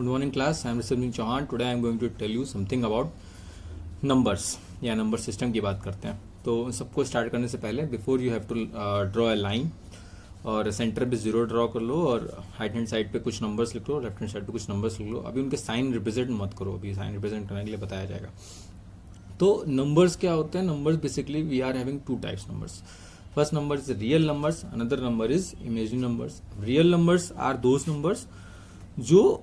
Good morning class, I am Mr. Chauhan. Today I am going to tell you something about numbers या number system की बात करते हैं. तो सबको स्टार्ट करने से पहले before you have to draw a line और सेंटर पे जीरो ड्रॉ कर लो और राइट हैंड साइड पे कुछ नंबर्स लिख लो, लेफ्ट हैंड साइड पे कुछ नंबर्स लिख लो. अभी उनके साइन रिप्रेजेंट मत करो, अभी साइन रिप्रेजेंट करने के लिए बताया जाएगा. तो नंबर्स क्या होते हैं? Numbers basically we are having two types numbers. First number is real numbers, another number is imaginary numbers. Real numbers are those numbers जो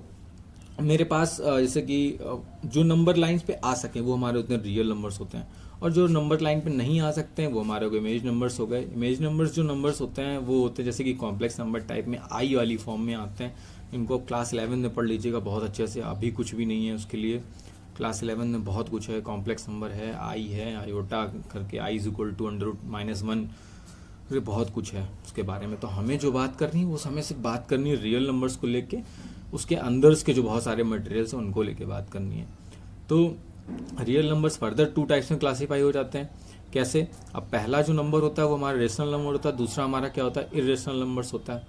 मेरे पास जैसे कि जो नंबर लाइंस पे आ सके वो हमारे उतने रियल नंबर्स होते हैं, और जो नंबर लाइन पे नहीं आ सकते हैं वो हमारे को इमेज नंबर्स हो गए. इमेज नंबर्स जो नंबर्स होते हैं वो होते हैं जैसे कि कॉम्प्लेक्स नंबर टाइप में आई वाली फॉर्म में आते हैं. इनको क्लास 11 में पढ़ लीजिएगा बहुत अच्छे से. अभी कुछ भी नहीं है उसके लिए, क्लास 11 में बहुत कुछ है. कॉम्प्लेक्स नंबर है, आई है, आयोटा करके आई इज इक्वल टू √-1, ये बहुत कुछ है उसके बारे में. तो हमें जो बात करनी है वो हमें सिर्फ बात करनी है रियल नंबर्स को लेके, उसके अंदर के जो बहुत सारे मटेरियल्स हैं उनको लेके बात करनी है. तो real numbers further two types में क्लासीफाई हो जाते हैं. कैसे? अब पहला जो नंबर होता है वो हमारा रेशनल नंबर होता है, दूसरा हमारा क्या होता है? इरेशनल नंबर्स होता है.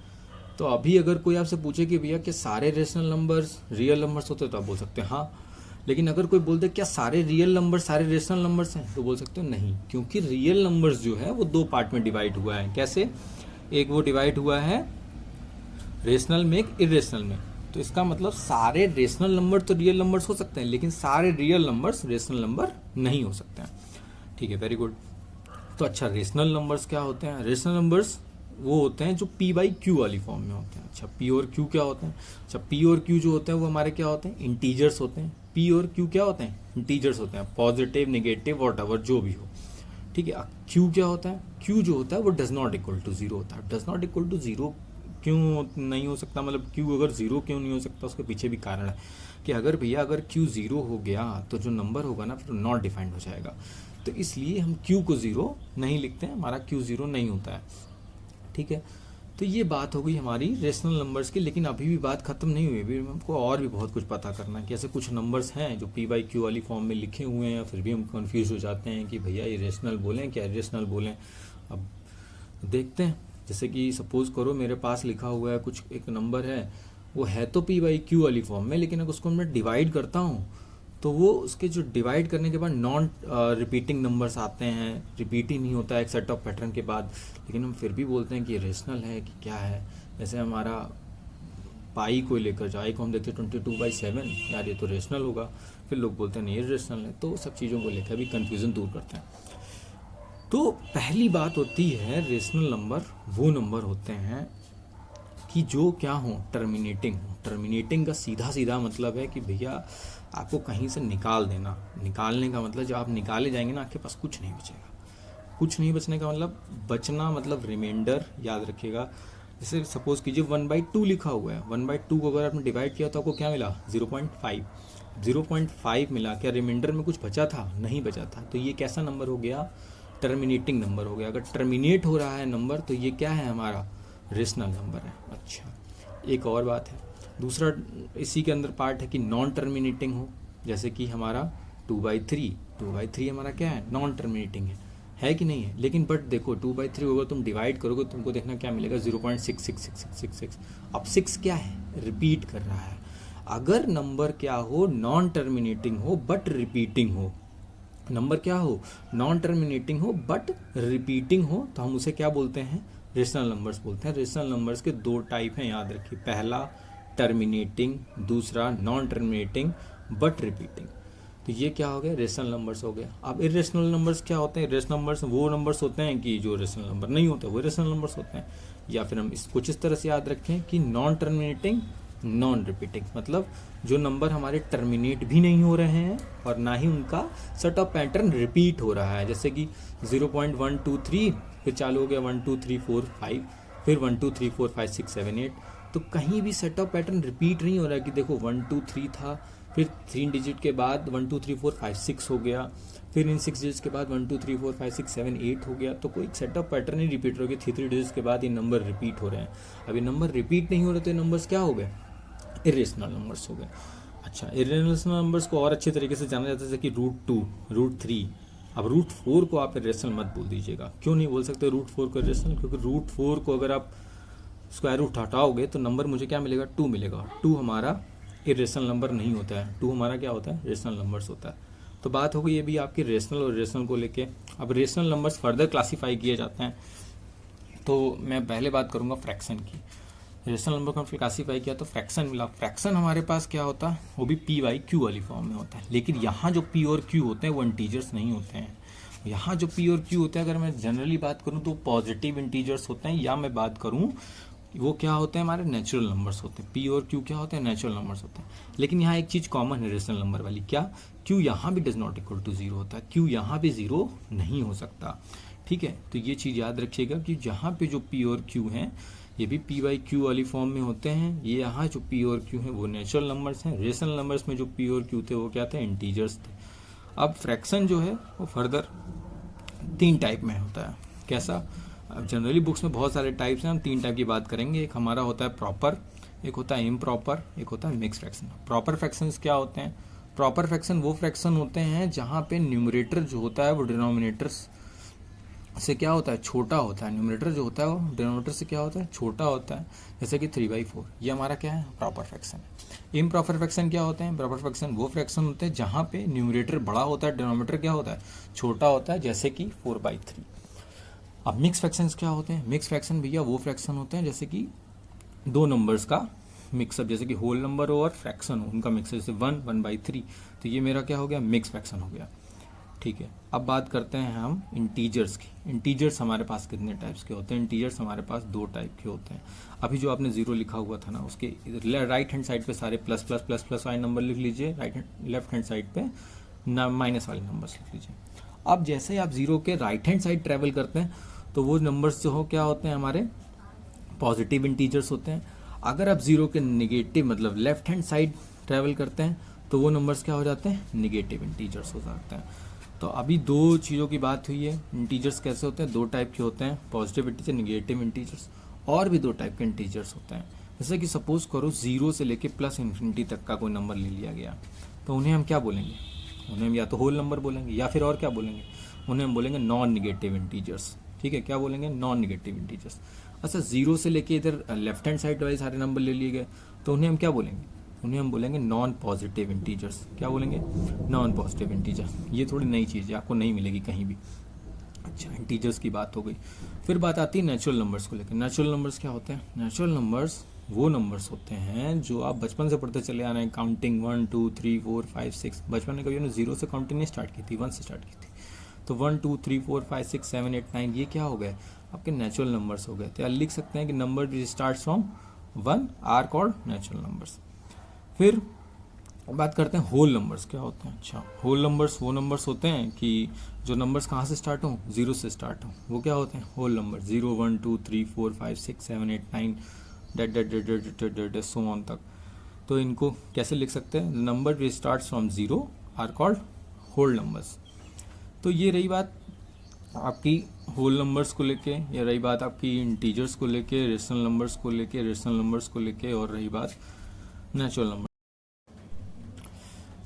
तो अभी अगर कोई आपसे पूछे कि भैया क्या सारे रेशनल नंबर्स रियल नंबर्स होते हैं, तो आप बोल सकते हैं हाँ. लेकिन अगर कोई बोलते क्या सारे रियल नंबर सारे रेशनल नंबर्स हैं, तो बोल सकते हो नहीं, क्योंकि रियल नंबर्स जो है वो दो पार्ट में डिवाइड हुआ है. कैसे? एक वो डिवाइड हुआ है रेशनल में, एक इरेशनल में. तो इसका मतलब सारे रेशनल नंबर तो रियल नंबर्स हो सकते हैं, लेकिन सारे रियल नंबर्स रेशनल नंबर नहीं हो सकते हैं. ठीक है, वेरी गुड. तो अच्छा, रेशनल नंबर्स क्या होते हैं? रेशनल नंबर्स वो होते हैं जो p/q वाली फॉर्म में होते हैं. अच्छा, p और q क्या होते हैं? अच्छा, p और q जो होते हैं वो हमारे क्या होते हैं? इंटीजर्स होते हैं. p और q क्या होते हैं? इंटीजर्स होते हैं. पॉजिटिव, नेगेटिव, वॉटएवर जो भी हो. ठीक है. q क्या होता है? q जो होता है वो does not equal to zero होता है. Does not equal to zero क्यों नहीं हो सकता? मतलब q अगर जीरो क्यों नहीं हो सकता, उसके पीछे भी कारण है कि अगर भैया अगर q जीरो हो गया तो जो नंबर होगा ना फिर नॉट डिफाइंड हो जाएगा. तो इसलिए हम q को जीरो नहीं लिखते हैं, हमारा q जीरो नहीं होता है. ठीक है. तो ये बात हो गई हमारी रेशनल नंबर्स की. लेकिन अभी भी बात खत्म नहीं हुई, अभी हमको और भी बहुत कुछ पता करना है कि ऐसे कुछ नंबर्स हैं जो p/q वाली फॉर्म में लिखे हुए हैं, फिर भी हम कंफ्यूज हो जाते हैं कि भैया ये रेशनल बोलें क्या इरेशनल बोलें. अब देखते हैं. जैसे कि सपोज करो मेरे पास लिखा हुआ है कुछ एक नंबर है, वो है तो p/q वाली फॉर्म में, लेकिन अगर उसको मैं डिवाइड करता हूँ तो वो उसके जो डिवाइड करने के बाद नॉन रिपीटिंग नंबर्स आते हैं. रिपीट ही नहीं होता है एक सेट ऑफ पैटर्न के बाद, लेकिन हम फिर भी बोलते हैं कि रेशनल है कि क्या है. जैसे हमारा पाई को लेकर जो आई को हम देखते हैं 22/7, यार ये तो रेशनल होगा, फिर लोग बोलते हैं नहीं ये रेशनल है. तो सब चीज़ों को लेकर भी कन्फ्यूज़न दूर करते हैं. तो पहली बात होती है रेशनल नंबर वो नंबर होते हैं कि जो क्या हो? टर्मिनेटिंग हो. टर्मिनेटिंग का सीधा सीधा मतलब है कि भैया आपको कहीं से निकाल देना. निकालने का मतलब जब आप निकाले जाएंगे ना आपके पास कुछ नहीं बचेगा. कुछ नहीं बचने का मतलब बचना मतलब रिमाइंडर. याद रखिएगा, जैसे सपोज कीजिए 1/2 लिखा हुआ है. 1/2 को अगर आपने डिवाइड किया तो आपको क्या मिला? 0.5. 0.5 मिला. क्या रिमाइंडर में कुछ बचा था? नहीं बचा था. तो ये कैसा नंबर हो गया? टर्मिनेटिंग नंबर हो गया. अगर टर्मिनेट हो रहा है नंबर तो ये क्या है? हमारा रेशनल नंबर है. अच्छा, एक और बात है, दूसरा इसी के अंदर पार्ट है कि नॉन टर्मिनेटिंग हो. जैसे कि हमारा 2/3 हमारा क्या है? नॉन टर्मिनेटिंग है कि नहीं है? लेकिन बट देखो 2/3 होगा, तुम डिवाइड करोगे तुमको देखना क्या मिलेगा? 0.66666. अब 6 क्या है? रिपीट कर रहा है. अगर नंबर क्या हो? नॉन टर्मिनेटिंग हो बट रिपीटिंग हो. नंबर क्या हो? नॉन टर्मिनेटिंग हो बट रिपीटिंग हो, तो हम उसे क्या बोलते हैं? रेशनल नंबर्स बोलते हैं. रेशनल नंबर्स के दो टाइप हैं, याद रखिए. पहला टर्मिनेटिंग, दूसरा नॉन टर्मिनेटिंग बट रिपीटिंग. तो ये क्या हो गया? रेशनल नंबर्स हो गया. अब इरेशनल नंबर्स क्या होते हैं? इरेशनल नंबर्स वो नंबर्स होते हैं कि जो रेशनल नंबर नहीं होते वो इरेशनल नंबर्स होते हैं. या फिर हम इस कुछ इस तरह से याद रखें कि नॉन टर्मिनेटिंग नॉन रिपीटिंग, मतलब जो नंबर हमारे टर्मिनेट भी नहीं हो रहे हैं और ना ही उनका सेट ऑफ पैटर्न रिपीट हो रहा है. जैसे कि 0.123 फिर चालू हो गया 1 2 3 4 5, फिर 1 2 3 4 5 6 7 8. तो कहीं भी सेट ऑफ पैटर्न रिपीट नहीं हो रहा है कि देखो 1 2 3 था, फिर 3 डिजिट के बाद 1 2 3 4 5 6 हो गया, फिर इन 6 डिजिट्स के बाद 1 2 3 4 5 6 7 8 हो गया. तो कोई सेट ऑफ पैटर्न नहीं रिपीट हो गया. 3 डिजिट्स के बाद ये नंबर रिपीट हो रहे हैं. अब ये नंबर रिपीट नहीं हो रहे तो ये नंबर्स क्या हो गए? इरेशनल नंबर्स हो गए. अच्छा, इरेशनल नंबर्स को और अच्छे तरीके से जाना जाता है जैसे कि √2, √3. अब √4 को आप इरेशनल मत बोल दीजिएगा. क्यों नहीं बोल सकते √4 को इरेशनल? क्योंकि √4 को अगर आप स्क्वायर रूट हटाओगे तो नंबर मुझे क्या मिलेगा? 2 मिलेगा. 2 हमारा इरेशनल नंबर नहीं होता है, 2 हमारा क्या होता है, रेशनल नंबर्स होता है। तो बात हो गई ये भी आपकी रेशनल और इरेशनल को लेके। अब रेशनल नंबर्स फर्दर क्लासीफाई किए जाते हैं, तो मैं पहले बात करूँगा फ्रैक्शन की। रेशनल नंबर को हमने क्लासीफाई किया तो फ्रैक्शन मिला। फ्रैक्शन हमारे पास क्या होता है, वो भी पी बाई क्यू वाली फॉर्म में होता है, लेकिन यहाँ जो पी और क्यू होते हैं वो इंटीजर्स नहीं होते हैं। यहाँ जो पी और क्यू होते हैं, अगर मैं जनरली बात करूँ तो पॉजिटिव इंटीजर्स होते हैं, या मैं बात करूँ वो क्या होते हैं, हमारे नेचुरल नंबर्स होते हैं। पी और क्यू क्या होते हैं, नेचुरल नंबर्स होते हैं। लेकिन यहाँ एक चीज़ कॉमन है रेशनल नंबर वाली, क्या, क्यू यहाँ भी does not equal to zero होता है, क्यू यहाँ भी जीरो नहीं हो सकता। ठीक है, तो ये चीज़ याद रखिएगा कि जहाँ पे जो पी और क्यू हैं ये भी पी बाई क्यू वाली फॉर्म में होते हैं। ये यहाँ जो पी और क्यू हैं वो नेचुरल नंबर्स हैं। रेशनल नंबर्स में जो पी और क्यू थे वो क्या थे, इंटीजर्स थे। अब फ्रैक्शन जो है वो फर्दर 3 टाइप में होता है। कैसा, अब जनरली बुक्स में बहुत सारे टाइप्स हैं, हम 3 टाइप की बात करेंगे। एक हमारा होता है प्रॉपर, एक होता है इम्प्रॉपर, एक होता है मिक्स फ्रैक्शन। प्रॉपर फ्रैक्शंस क्या होते हैं, प्रॉपर फ्रैक्शन वो फ्रैक्शन होते हैं जहाँ पे न्यूमरेटर जो होता है वो डिनोमिनेटर्स से क्या होता है, छोटा होता है। न्यूमरेटर जो होता है वो डिनोमिनेटर से क्या होता है, छोटा होता है। जैसे कि 3/4, ये हमारा क्या है, प्रॉपर फ्रैक्शन है। इम्प्रॉपर फ्रैक्शन क्या होते हैं, प्रॉपर फ्रैक्शन वो फ्रैक्शन होते हैं जहाँ पे न्यूमरेटर बड़ा होता है, डिनोमिनेटर क्या होता है, छोटा होता है, जैसे कि 4/3। अब मिक्स फ्रैक्शंस क्या होते हैं, मिक्स फ्रैक्शन भैया वो फ्रैक्शन होते हैं जैसे कि 2 नंबर्स का मिक्सअप, जैसे कि होल नंबर हो और फ्रैक्शन हो, उनका मिक्सअप, जैसे 1/3। तो ये मेरा क्या हो गया, मिक्स फ्रैक्शन हो गया। ठीक है, अब बात करते हैं हम इंटीजर्स की। इंटीजर्स हमारे पास कितने टाइप्स के होते हैं, इंटीजर्स हमारे पास 2 टाइप के होते हैं। अभी जो आपने 0 लिखा हुआ था ना, उसके राइट हैंड साइड पे सारे प्लस प्लस प्लस प्लस वाले नंबर लिख लीजिए, लेफ्ट हैंड साइड पे माइनस वाले नंबर्स लिख लीजिए। अब जैसे ही आप 0 के राइट हैंड साइड ट्रेवल करते हैं तो वो नंबर्स जो हो क्या होते हैं, हमारे पॉजिटिव इंटीजर्स होते हैं। अगर आप 0 के निगेटिव मतलब लेफ्ट हैंड साइड ट्रेवल करते हैं तो वो नंबर्स क्या हो जाते हैं, निगेटिव इंटीजर्स हो जाते हैं। तो अभी 2 चीज़ों की बात हुई है। इंटीजर्स कैसे होते हैं, 2 टाइप के होते हैं, पॉजिटिव इंटीजर, निगेटिव इंटीजर्स। और भी 2 टाइप के इंटीजर्स होते हैं। जैसे कि सपोज करो 0 से लेके प्लस इन्फिनिटी तक का कोई नंबर ले लिया गया, तो उन्हें हम क्या बोलेंगे, उन्हें हम या तो होल नंबर बोलेंगे या फिर और क्या बोलेंगे, उन्हें हम बोलेंगे नॉन निगेटिव इंटीजर्स। ठीक है, क्या बोलेंगे, नॉन निगेटिव इंटीजर्स। अच्छा, 0 से लेके इधर लेफ्ट हैंड साइड वाले सारे नंबर ले लिए गए, तो उन्हें हम क्या बोलेंगे, उन्हें हम बोलेंगे नॉन पॉजिटिव इंटीजर्स। क्या बोलेंगे, नॉन पॉजिटिव इंटीजर्स। ये थोड़ी नई चीज़ है, आपको नहीं मिलेगी कहीं भी। अच्छा, इंटीजर्स की बात हो गई। फिर बात आती है नेचुरल नंबर्स को लेकर। नेचुरल नंबर्स क्या होते हैं, नेचुरल नंबर्स वो नंबर्स होते हैं जो आप बचपन से पढ़ते चले आ रहे हैं, काउंटिंग 1 2 3 4 5 6। बचपन में कभी उन्होंने 0 से काउंटिंग नहीं स्टार्ट की थी, 1 से स्टार्ट की थी। तो 1 2 3 4 5 6 7 8 9 ये क्या हो गए, आपके नेचुरल नंबर्स हो गए। तो लिख सकते हैं कि number which start from 1 are called natural numbers. फिर बात करते हैं होल नंबर्स क्या होते हैं। अच्छा, होल नंबर्स वो नंबर्स होते हैं कि जो नंबर्स कहाँ से स्टार्ट हों, 0 से स्टार्ट हों, वो क्या होते हैं, whole number. 0 1 2 3 4 5 6 7 8 9 that so on तक। तो इनको कैसे लिख सकते हैं, number which starts from 0 are called whole numbers. तो ये रही बात आपकी होल नंबर्स को लेके, ये रही बात आपकी इंटीजर्स को लेके, रेशनल नंबर्स को लेके, रेशनल नंबर्स को लेके, और रही बात नेचुरल नंबर।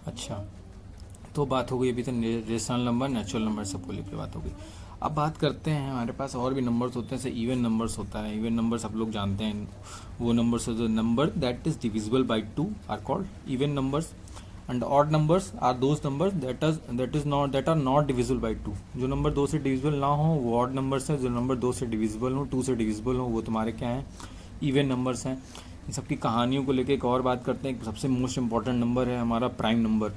अच्छा, तो बात हो गई अभी तक रेशनल नंबर, नेचुरल नंबर सबको लेके बात हो गई। अब बात करते हैं, हमारे पास और भी नंबर्स होते हैं, जैसे इवन नंबर्स होता है। इवन नंबर्स आप लोग जानते हैं, वो नंबर्स जो number that is divisible by 2 are called even numbers, and odd numbers are those numbers that are not divisible by 2। जो नंबर 2 से डिविजिबल ना हो वो ऑड नंबर्स हैं, जो नंबर 2 से डिविजिबल हो, 2 से डिविजिबल हो, वो तुम्हारे क्या हैं, इवन नंबर्स हैं। इन सबकी कहानियों को लेके एक और बात करते हैं। सबसे मोस्ट इंपॉर्टेंट नंबर है हमारा प्राइम नंबर।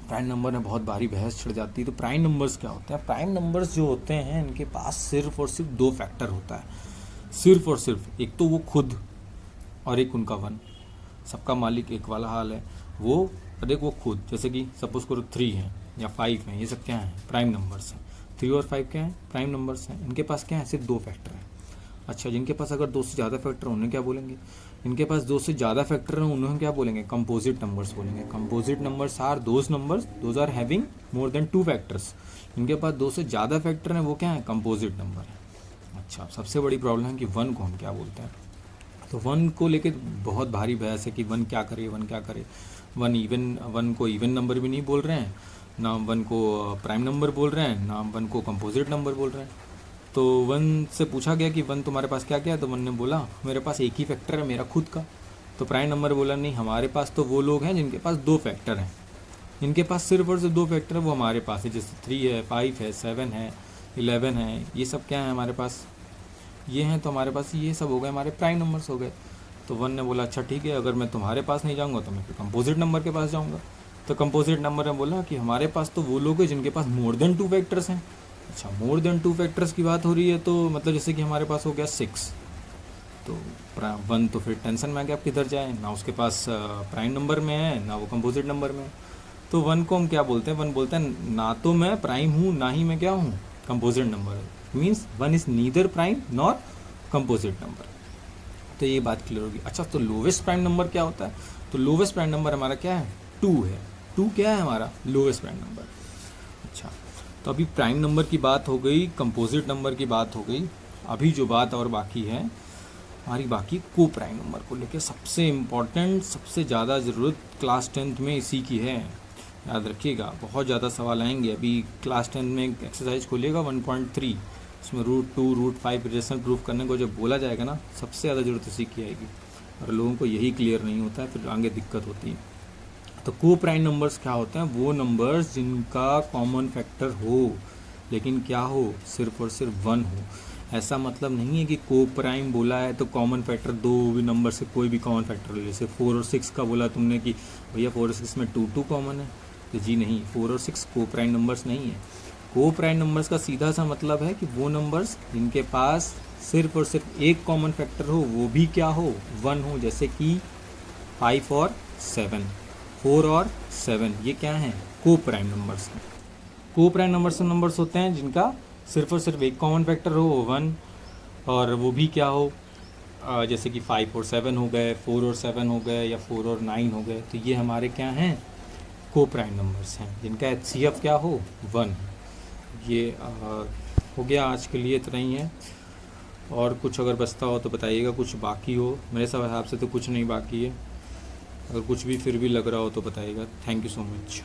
प्राइम नंबर में बहुत भारी बहस छिड़ जाती है। तो प्राइम नंबर्स क्या होते हैं, प्राइम नंबर्स जो होते हैं इनके पास सिर्फ और सिर्फ 2 फैक्टर होता है, सिर्फ और सिर्फ। एक तो वो खुद और एक उनका 1, सबका मालिक एक वाला हाल है वो, और एक वो खुद। जैसे कि सपोज करो 3 है या 5 है, ये सब क्या है, प्राइम नंबर्स हैं। 3 और 5 क्या है, प्राइम नंबर्स हैं। इनके पास क्या है, सिर्फ 2 फैक्टर है। अच्छा, जिनके पास अगर 2 से ज़्यादा फैक्टर हैं उन्हें क्या बोलेंगे, इनके पास 2 से ज़्यादा फैक्टर हैं उन्हें क्या बोलेंगे, कंपोजिट नंबर्स बोलेंगे। Composite numbers are those are having more than 2 factors. इनके पास 2 से ज़्यादा फैक्टर हैं, वो क्या है, कंपोजिट नंबर है। अच्छा, सबसे बड़ी प्रॉब्लम है कि 1 को हम क्या बोलते हैं। तो 1 को लेके बहुत भारी बहस है कि 1 क्या करे, 1 क्या करे। 1 को इवन नंबर भी नहीं बोल रहे हैं, ना 1 को प्राइम नंबर बोल रहे हैं, ना 1 को कंपोजिट नंबर बोल रहे हैं। तो 1 से पूछा गया कि 1 तुम्हारे पास क्या क्या है, तो 1 ने बोला मेरे पास एक ही फैक्टर है, मेरा खुद का। तो प्राइम नंबर बोला नहीं, हमारे पास तो वो लोग हैं जिनके पास 2 फैक्टर हैं, इनके पास सिर्फ और सिर्फ 2 फैक्टर है, वो हमारे पास है। जैसे 3 है, 5 है, 7 है, 11 है, ये सब क्या है हमारे पास, ये हैं। तो हमारे पास ये सब हो गए हमारे प्राइम नंबर्स हो गए। तो वन ने बोला अच्छा ठीक है, अगर मैं तुम्हारे पास नहीं जाऊँगा तो मैं फिर कंपोजिट नंबर के पास जाऊँगा। तो कंपोजिट नंबर में बोला कि हमारे पास तो वो लोग हैं जिनके पास मोर देन 2 फैक्टर्स हैं। अच्छा, मोर देन 2 फैक्टर्स की बात हो रही है, तो मतलब जैसे कि हमारे पास हो गया 6, तो वन तो फिर टेंशन में आ गया, आप किधर जाए, ना उसके पास प्राइम नंबर में है ना वो कंपोजिट नंबर में है। तो वन को हम क्या बोलते हैं, वन बोलते हैं ना तो मैं प्राइम हूँ ना ही मैं क्या हूँ, कंपोजिट नंबर है। Means one is neither prime nor composite number. तो ये बात क्लियर होगी। अच्छा, तो लोवेस्ट प्राइम नंबर क्या होता है, तो लोवेस्ट प्राइम नंबर हमारा क्या है, 2 है। 2 क्या है हमारा लोवेस्ट प्राइम नंबर। अच्छा, तो अभी प्राइम नंबर की बात हो गई, कंपोजिट नंबर की बात हो गई। अभी जो बात और बाकी है हमारी, बाकी को प्राइम नंबर को लेकर सबसे इम्पॉर्टेंट, सबसे ज़्यादा ज़रूरत क्लास 10th में इसी की है। याद रखिएगा, बहुत ज़्यादा सवाल आएंगे। अभी क्लास 10 में एक्सरसाइज खोलिएगा 1.3, इसमें √2 √5 रिलेशन प्रूफ करने को जब बोला जाएगा ना, सबसे ज़्यादा ज़रूरत इसी की आएगी। और लोगों को यही क्लियर नहीं होता है, फिर आगे दिक्कत होती है। तो को प्राइम नंबर्स क्या होते हैं, वो नंबर्स जिनका कॉमन फैक्टर हो, लेकिन क्या हो, सिर्फ और सिर्फ 1 हो। ऐसा मतलब नहीं है कि को प्राइम बोला है तो कॉमन फैक्टर 2 भी नंबर से कोई भी कॉमन फैक्टर ले। जैसे 4 और 6 का बोला तुमने कि भैया 4 और 6 में 2 कॉमन है, तो जी नहीं, 4 और 6 को प्राइम नंबर्स नहीं है। को प्राइम नंबर्स का सीधा सा मतलब है कि वो नंबर्स जिनके पास सिर्फ और सिर्फ एक कॉमन फैक्टर हो, वो भी क्या हो, 1 हो। जैसे कि 5 और 7, 4 और 7, ये क्या हैं, को प्राइम नंबर्स हैं। को प्राइम नंबर्स होते हैं जिनका सिर्फ और सिर्फ एक कॉमन फैक्टर हो, 1, और वो भी क्या हो, जैसे कि 5 और 7 हो गए, 4 और 7 हो गए, या 4 और 9 हो गए। तो ये हमारे क्या हैं, को प्राइम नंबर्स हैं जिनका HCF क्या हो, 1। ये हो गया आज के लिए, इतना ही है। और कुछ अगर बचता हो तो बताइएगा, कुछ बाकी हो। मेरे हिसाब से तो कुछ नहीं बाकी है, अगर कुछ भी फिर भी लग रहा हो तो बताइएगा। Thank you so much.